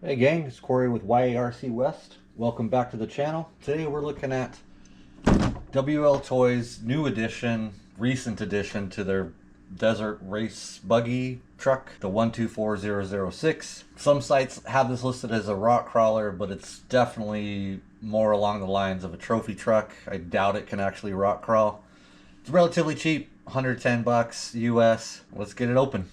Hey gang, it's Corey with YARC West. Welcome back to the channel. Today we're looking at WLToys new addition, recent addition to their desert race buggy truck, the 124006. Some sites have this listed as a rock crawler, but it's definitely more along the lines of a trophy truck. I doubt it can actually rock crawl. It's relatively cheap, 110 bucks US. Let's get it open.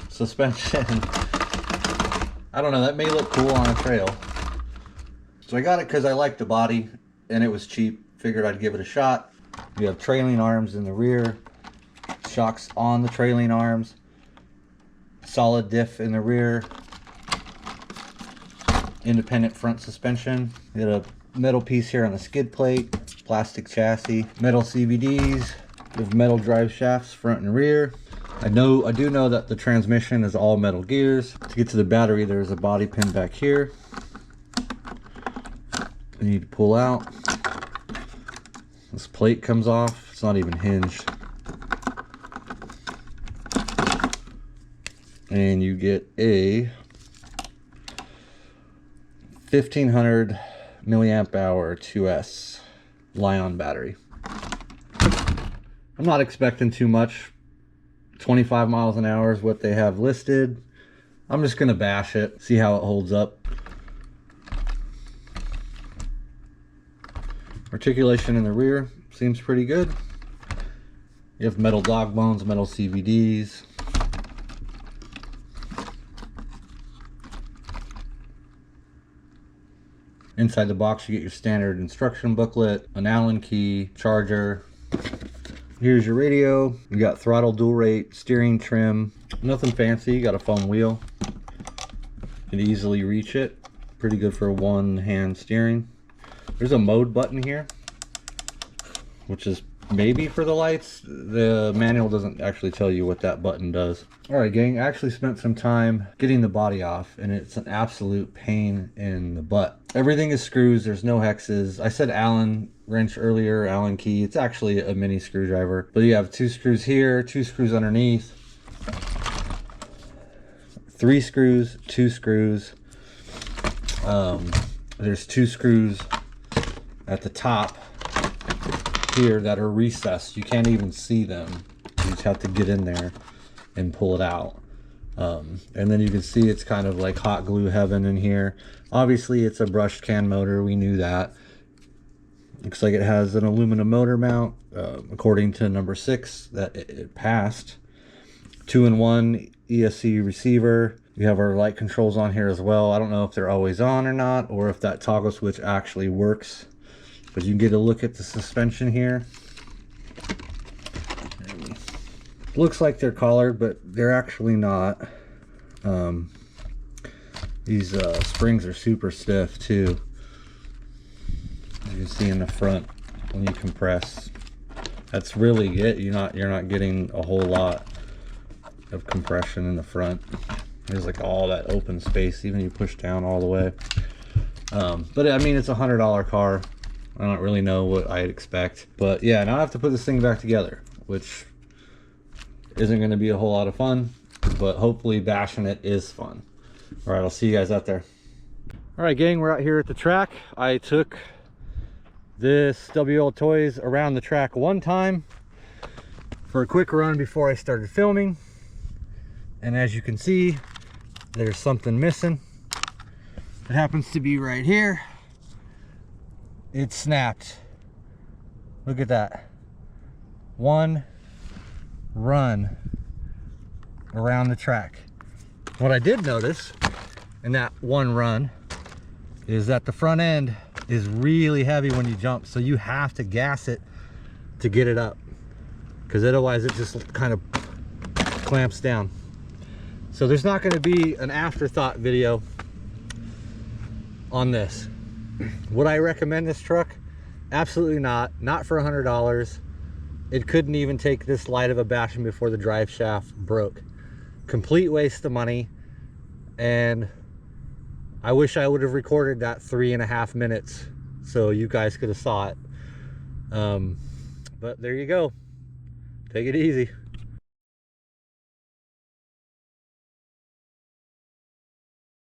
Suspension. I don't know, that may look cool on a trail. So I got it because I liked the body and it was cheap. Figured I'd give it a shot. We have trailing arms in the rear, shocks on the trailing arms, solid diff in the rear, independent front suspension. We got a metal piece here on the skid plate, plastic chassis, metal CVDs, with metal drive shafts front and rear. I do know that the transmission is all metal gears. To get to the battery, there's a body pin back here. You need to pull out. This plate comes off. It's not even hinged. And you get a 1500 milliamp hour 2S Li-ion battery. I'm not expecting too much. 25 miles an hour is what they have listed. I'm just gonna bash it, see how it holds up. Articulation in the rear seems pretty good. You have metal dog bones, metal CVDs. Inside the box you get your standard instruction booklet, an Allen key, charger. Here's your radio. You got throttle dual rate, steering trim. Nothing fancy. You got a foam wheel. You can easily reach it. Pretty good for one hand steering. There's a mode button here, which is maybe for the lights. The manual doesn't actually tell you what that button does. Alright gang, I actually spent some time getting the body off and it's an absolute pain in the butt. Everything is screws, there's no hexes. I said Allen wrench earlier, Allen key. It's actually a mini screwdriver. But you have 2 screws here, 2 screws underneath, 3 screws, 2 screws. There's 2 screws at the top here that are recessed. You can't even see them. You just have to get in there and pull it out. And then you can see it's kind of like hot glue heaven in here. Obviously it's a brushed can motor, we knew that. Looks like it has an aluminum motor mount, according to number 6 that it passed. 2-in-1 ESC receiver. We have our light controls on here as well. I don't know if they're always on or not, or if that toggle switch actually works. But you can get a look at the suspension here. Looks like they're collared, but they're actually not. These springs are super stiff too. As you can see in the front when you compress. That's really it. You're not getting a whole lot of compression in the front. There's like all that open space, even you push down all the way. But I mean, it's a $100 car. I don't really know what I'd expect. But yeah, now I have to put this thing back together, which isn't going to be a whole lot of fun, but hopefully bashing it is fun. All right, I'll see you guys out there. All right, gang, we're out here at the track. I took this WLToys around the track one time for a quick run before I started filming. And as you can see, there's something missing. It happens to be right here. It snapped. Look at that. One run around the track. What I did notice in that one run is that the front end is really heavy when you jump, so you have to gas it to get it up, because otherwise it just kind of clamps down. So there's not going to be an afterthought video on this. Would I recommend this truck? Absolutely not. Not for $100. It couldn't even take this light of a bashing before the drive shaft broke. Complete waste of money. And I wish I would have recorded that 3.5 minutes so you guys could have saw it. But there you go. Take it easy.